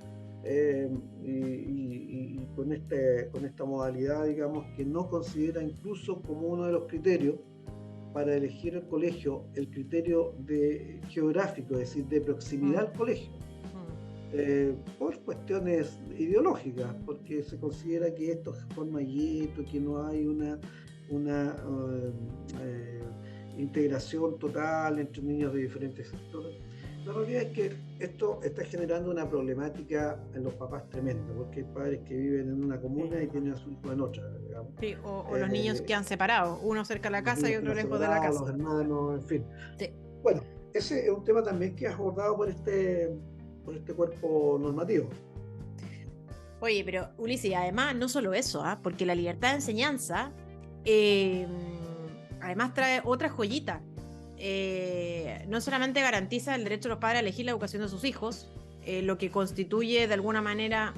y con esta modalidad, digamos, que no considera incluso como uno de los criterios para elegir el colegio, el criterio geográfico, es decir, de proximidad al colegio, por cuestiones ideológicas, porque se considera que esto forma gueto, que no hay una integración total entre niños de diferentes sectores. La realidad es que esto está generando una problemática en los papás tremenda, porque hay padres que viven en una comuna y tienen a su hijo en otra, digamos. Sí, o los niños quedan separados, uno cerca de la Los casa y niños otro quedan lejos de la separados, casa. los hermanos, en fin. Sí. Bueno, ese es un tema también que has abordado por este cuerpo normativo. Oye, pero Ulises, además no solo eso, porque la libertad de enseñanza además trae otra joyita. No solamente garantiza el derecho de los padres a elegir la educación de sus hijos, lo que constituye de alguna manera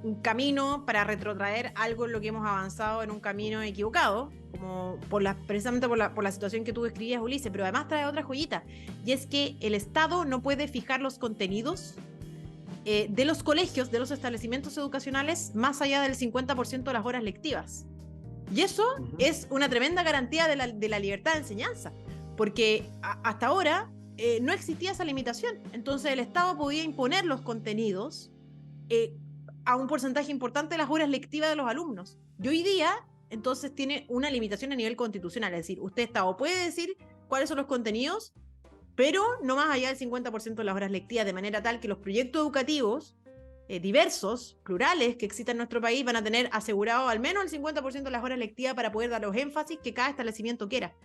un camino para retrotraer algo en lo que hemos avanzado en un camino equivocado, como precisamente por la situación que tú describías, Ulises, pero además trae otra joyita, y es que el Estado no puede fijar los contenidos de los colegios, de los establecimientos educacionales, más allá del 50% de las horas lectivas. Y eso es una tremenda garantía de la libertad de enseñanza, porque hasta ahora no existía esa limitación. Entonces el Estado podía imponer los contenidos a un porcentaje importante de las horas lectivas de los alumnos. Y hoy día, entonces, tiene una limitación a nivel constitucional. Es decir, usted, Estado, puede decir cuáles son los contenidos, pero no más allá del 50% de las horas lectivas, de manera tal que los proyectos educativos diversos, plurales, que existen en nuestro país, van a tener asegurado al menos el 50% de las horas lectivas para poder dar los énfasis que cada establecimiento quiera.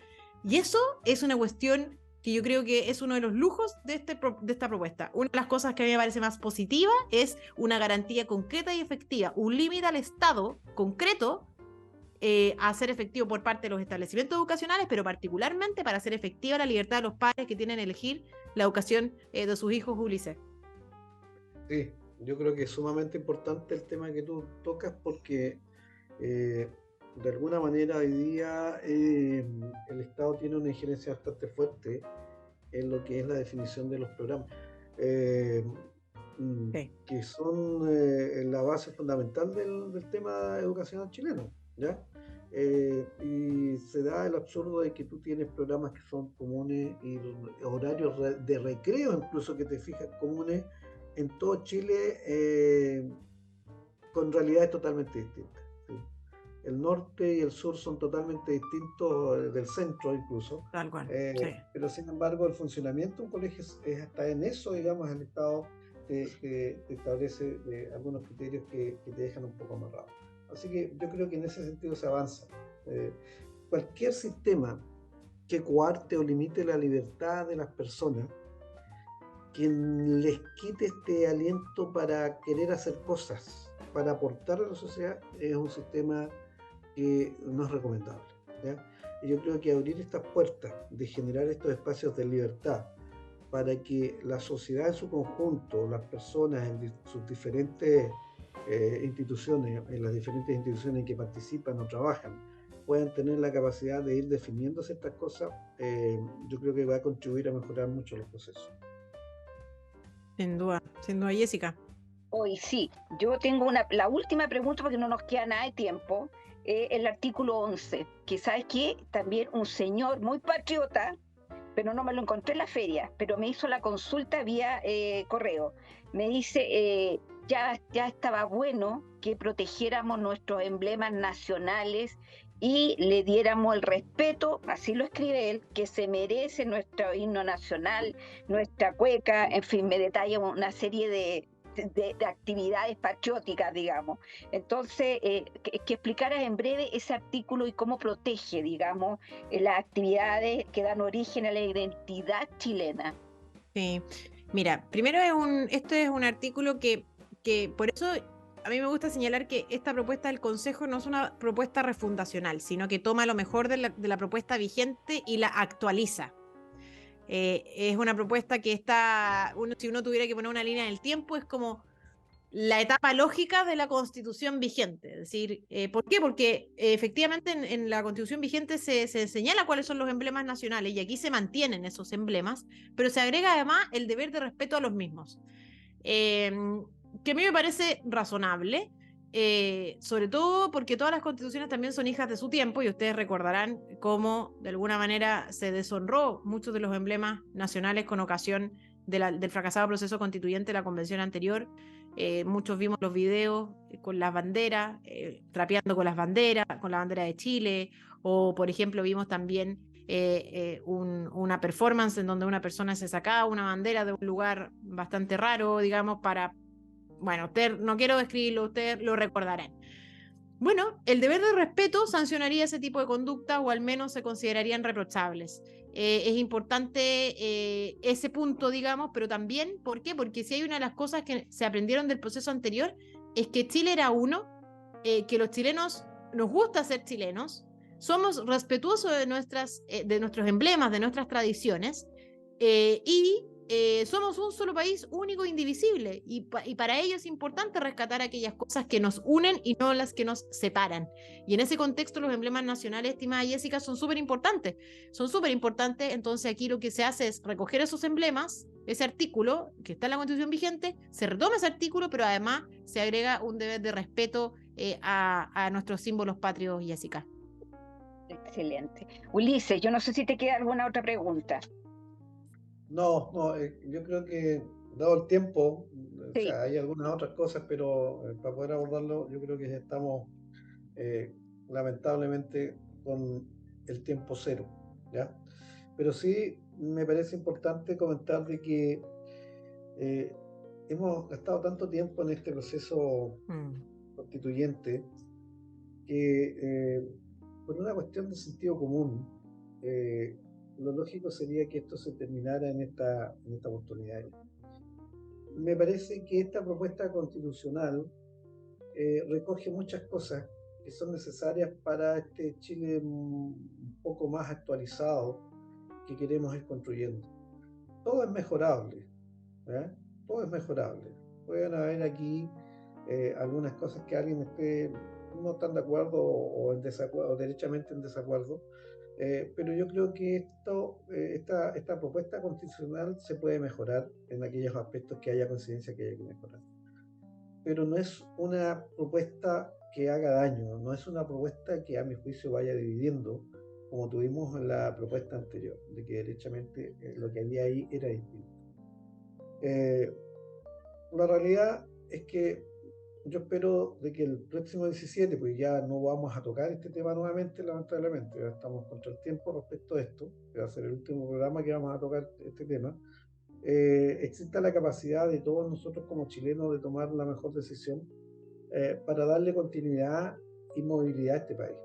Y eso es una cuestión que yo creo que es uno de los lujos de esta propuesta. Una de las cosas que a mí me parece más positiva es una garantía concreta y efectiva, un límite al Estado concreto a ser efectivo por parte de los establecimientos educacionales, pero particularmente para hacer efectiva la libertad de los padres que tienen que elegir la educación de sus hijos, Ulises. Sí, yo creo que es sumamente importante el tema que tú tocas porque de alguna manera hoy día el Estado tiene una injerencia bastante fuerte en lo que es la definición de los programas, que son la base fundamental del tema educacional chileno, ¿ya? Y se da el absurdo de que tú tienes programas que son comunes y horarios de recreo incluso que te fijas comunes en todo Chile con realidades totalmente distintas. ¿Sí? El norte y el sur son totalmente distintos del centro incluso. Tal cual. Sí. Pero sin embargo el funcionamiento de un colegio es hasta en eso, digamos, el Estado te establece algunos criterios que te dejan un poco amarrado. Así que yo creo que en ese sentido se avanza. Cualquier sistema que coarte o limite la libertad de las personas, quien les quite este aliento para querer hacer cosas, para aportar a la sociedad, es un sistema que no es recomendable, ¿ya? Y yo creo que abrir estas puertas de generar estos espacios de libertad para que la sociedad en su conjunto, las personas en sus diferentes instituciones, en las diferentes instituciones en que participan o trabajan, puedan tener la capacidad de ir definiendo ciertas cosas, yo creo que va a contribuir a mejorar mucho los procesos. Sin duda, Jessica. Hoy sí, yo tengo la última pregunta porque no nos queda nada de tiempo, el artículo 11, que sabes que también un señor muy patriota, pero no me lo encontré en la feria, pero me hizo la consulta vía correo. Me dice, ya estaba bueno que protegiéramos nuestros emblemas nacionales y le diéramos el respeto, así lo escribe él, que se merece nuestro himno nacional, nuestra cueca, en fin, me detalla una serie de actividades patrióticas, digamos. Entonces, que explicaras en breve ese artículo y cómo protege, digamos, las actividades que dan origen a la identidad chilena. Sí, mira, primero este es un artículo que por eso a mí me gusta señalar que esta propuesta del Consejo no es una propuesta refundacional, sino que toma lo mejor de la propuesta vigente y la actualiza. Es una propuesta que si uno tuviera que poner una línea en el tiempo, es como la etapa lógica de la Constitución vigente. Es decir, ¿por qué? Porque efectivamente en la Constitución vigente se señala cuáles son los emblemas nacionales y aquí se mantienen esos emblemas, pero se agrega además el deber de respeto a los mismos. Que a mí me parece razonable, sobre todo porque todas las constituciones también son hijas de su tiempo y ustedes recordarán cómo de alguna manera se deshonró muchos de los emblemas nacionales con ocasión del fracasado proceso constituyente de la convención anterior. Muchos vimos los videos con las banderas, trapeando con las banderas, con la bandera de Chile, o por ejemplo vimos también una performance en donde una persona se sacaba una bandera de un lugar bastante raro, digamos, bueno, usted, no quiero describirlo, ustedes lo recordarán. Bueno, el deber de respeto sancionaría ese tipo de conducta o al menos se considerarían reprochables. Es importante ese punto, digamos, pero también, ¿por qué? Porque si hay una de las cosas que se aprendieron del proceso anterior, es que Chile era uno, que los chilenos nos gusta ser chilenos, somos respetuosos de nuestros emblemas, de nuestras tradiciones, y somos un solo país único e indivisible, y para ello es importante rescatar aquellas cosas que nos unen y no las que nos separan. Y en ese contexto los emblemas nacionales, estimada Jessica, son súper importantes. Entonces aquí lo que se hace es recoger esos emblemas, ese artículo que está en la Constitución vigente, se retoma ese artículo, pero además se agrega un deber de respeto a nuestros símbolos patrios, Jessica. Excelente. Ulises, yo no sé si te queda alguna otra pregunta. No, yo creo que dado el tiempo, o Sí. sea, hay algunas otras cosas, pero para poder abordarlo, yo creo que ya estamos lamentablemente con el tiempo cero, ¿ya? Pero sí me parece importante comentar de que hemos gastado tanto tiempo en este proceso constituyente que por una cuestión de sentido común, lo lógico sería que esto se terminara en esta oportunidad. Me parece que esta propuesta constitucional recoge muchas cosas que son necesarias para este Chile un poco más actualizado que queremos ir construyendo. Todo es mejorable, ¿eh? Todo es mejorable. Pueden haber aquí algunas cosas que alguien esté no tan de acuerdo o en desacuerdo, o derechamente en desacuerdo, pero yo creo que esta propuesta constitucional se puede mejorar en aquellos aspectos que haya coincidencia que haya que mejorar. Pero no es una propuesta que haga daño, no es una propuesta que a mi juicio vaya dividiendo, como tuvimos en la propuesta anterior, de que derechamente lo que había ahí era distinto. La realidad es que yo espero de que el próximo 17, pues ya no vamos a tocar este tema nuevamente, lamentablemente, ya estamos contra el tiempo respecto a esto, que va a ser el último programa que vamos a tocar este tema, exista la capacidad de todos nosotros como chilenos de tomar la mejor decisión para darle continuidad y movilidad a este país.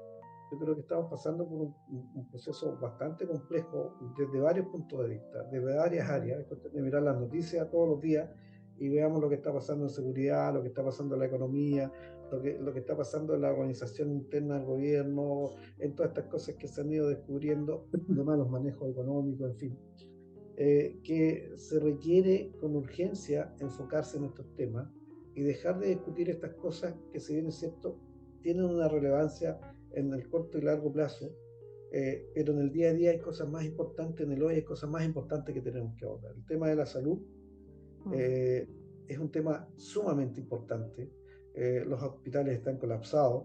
Yo creo que estamos pasando por un proceso bastante complejo desde varios puntos de vista, desde varias áreas. Es cuestión de mirar las noticias todos los días y veamos lo que está pasando en seguridad, lo que está pasando en la economía, lo que está pasando en la organización interna del gobierno, en todas estas cosas que se han ido descubriendo, de malos manejos económicos, en fin. Que se requiere con urgencia enfocarse en estos temas y dejar de discutir estas cosas que, si bien es cierto, tienen una relevancia en el corto y largo plazo, pero en el día a día hay cosas más importantes, en el hoy hay cosas más importantes que tenemos que abordar. El tema de la salud es un tema sumamente importante. Los hospitales están colapsados,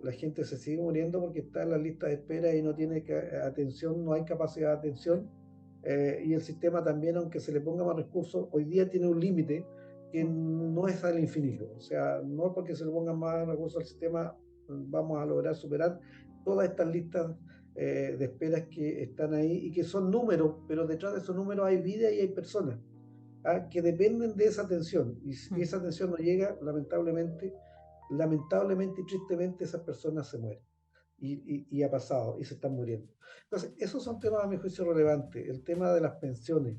la gente se sigue muriendo porque está en la lista de espera y no tiene atención, no hay capacidad de atención, y el sistema también, aunque se le ponga más recursos, hoy día tiene un límite que no es al infinito. O sea, no porque se le pongan más recursos al sistema vamos a lograr superar todas estas listas de esperas que están ahí y que son números, pero detrás de esos números hay vida y hay personas que dependen de esa atención, y si esa atención no llega, lamentablemente y tristemente esas personas se mueren, y ha pasado, y se están muriendo. Entonces, esos son temas a mi juicio relevantes. El tema de las pensiones,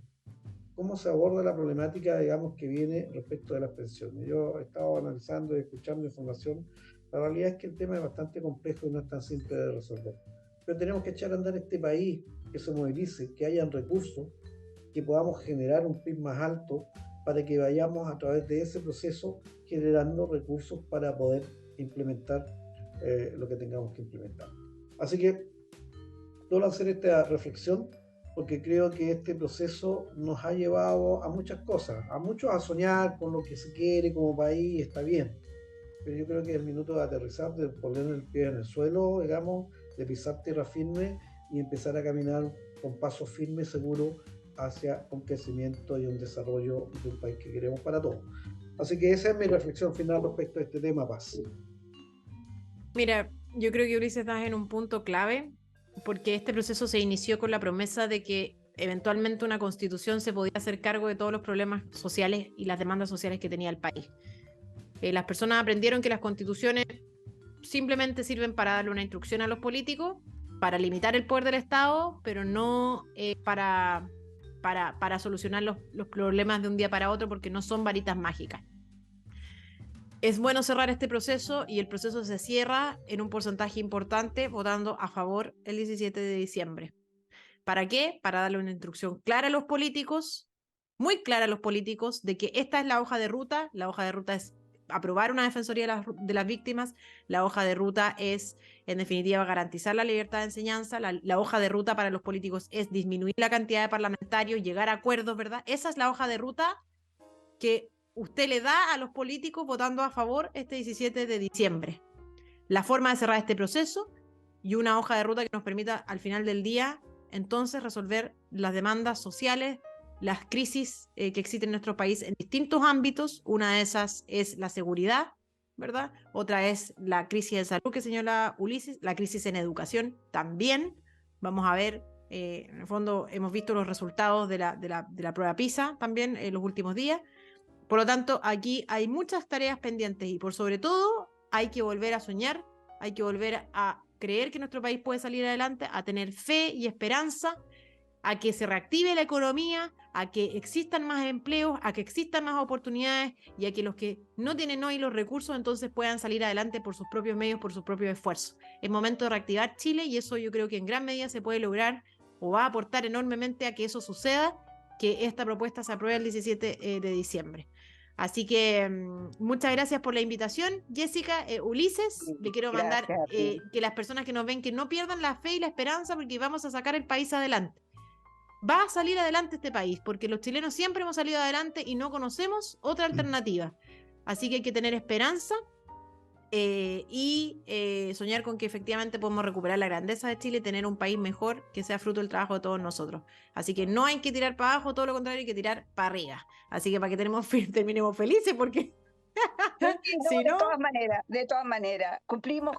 cómo se aborda la problemática, digamos, que viene respecto de las pensiones. Yo he estado analizando y escuchando información. La realidad es que el tema es bastante complejo y no es tan simple de resolver. Pero tenemos que echar a andar este país, que se movilice, que hayan recursos, que podamos generar un PIB más alto para que vayamos a través de ese proceso generando recursos para poder implementar lo que tengamos que implementar. Así que solo hacer esta reflexión, porque creo que este proceso nos ha llevado a muchas cosas, a muchos a soñar con lo que se quiere como país, está bien, pero yo creo que es el minuto de aterrizar, de poner el pie en el suelo, digamos, de pisar tierra firme y empezar a caminar con paso firme, seguro, hacia un crecimiento y un desarrollo de un país que queremos para todos. Así que esa es mi reflexión final respecto a este tema, Paz. Mira, yo creo que Ulises estás en un punto clave. porque este proceso se inició con la promesa de que eventualmente una constitución se podía hacer cargo de todos los problemas sociales y las demandas sociales que tenía el país. Las personas aprendieron que las constituciones simplemente sirven para darle una instrucción a los políticos, para limitar el poder del Estado, pero no para solucionar los problemas de un día para otro, porque no son varitas mágicas. Es bueno cerrar este proceso, y el proceso se cierra en un porcentaje importante votando a favor el 17 de diciembre. ¿Para qué? Para darle una instrucción clara a los políticos, muy clara a los políticos, de que esta es la hoja de ruta. La hoja de ruta es aprobar una defensoría de las víctimas. La hoja de ruta es, en definitiva, garantizar la libertad de enseñanza. La hoja de ruta para los políticos es disminuir la cantidad de parlamentarios, llegar a acuerdos, ¿verdad? Esa es la hoja de ruta que usted le da a los políticos votando a favor este 17 de diciembre. La forma de cerrar este proceso, y una hoja de ruta que nos permita al final del día entonces resolver las demandas sociales, las crisis que existen en nuestro país en distintos ámbitos. Una de esas es la seguridad, ¿verdad? Otra es la crisis de salud que señala Ulises, la crisis en educación también. Vamos a ver, en el fondo hemos visto los resultados de la prueba PISA también en los últimos días. Por lo tanto, aquí hay muchas tareas pendientes, y por sobre todo hay que volver a soñar, hay que volver a creer que nuestro país puede salir adelante, a tener fe y esperanza, a que se reactive la economía, a que existan más empleos, a que existan más oportunidades, y a que los que no tienen hoy los recursos entonces puedan salir adelante por sus propios medios, por sus propios esfuerzos. Es momento de reactivar Chile, y eso yo creo que en gran medida se puede lograr, o va a aportar enormemente a que eso suceda, que esta propuesta se apruebe el 17 de diciembre. Así que muchas gracias por la invitación, Jessica. Ulises, le quiero mandar que las personas que nos ven, que no pierdan la fe y la esperanza, porque vamos a sacar el país adelante. Va a salir adelante este país, porque los chilenos siempre hemos salido adelante y no conocemos otra alternativa. Así que hay que tener esperanza y soñar con que efectivamente podemos recuperar la grandeza de Chile y tener un país mejor, que sea fruto del trabajo de todos nosotros. Así que no hay que tirar para abajo, todo lo contrario, hay que tirar para arriba. Así que para que terminemos felices, porque si no, de todas maneras, cumplimos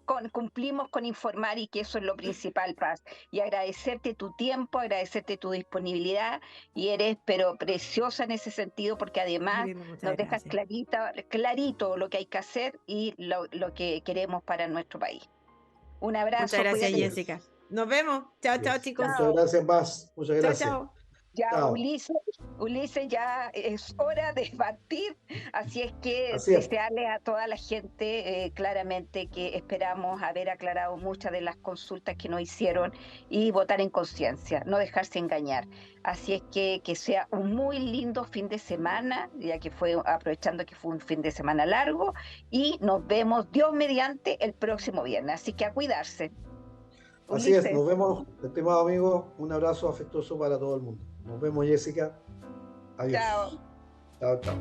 con informar, y que eso es lo principal, Paz. Y agradecerte tu tiempo, agradecerte tu disponibilidad, y eres pero preciosa en ese sentido, porque además nos dejas clarito lo que hay que hacer y lo que queremos para nuestro país. Un abrazo. Muchas gracias, Jessica. Nos vemos. Chao, chao, chicos. Muchas gracias, Paz. Muchas gracias. Chao, chao. Ya, Ulises, ya es hora de partir, así es que desearle a toda la gente claramente que esperamos haber aclarado muchas de las consultas que nos hicieron, y votar en conciencia, no dejarse engañar. Así es que sea un muy lindo fin de semana, ya que aprovechando que fue un fin de semana largo, y nos vemos, Dios mediante, el próximo viernes, así que a cuidarse. Así Ulises. Es, nos vemos, estimado amigo, un abrazo afectuoso para todo el mundo. Nos vemos, Jessica. Adiós. Chao. Chao, chao.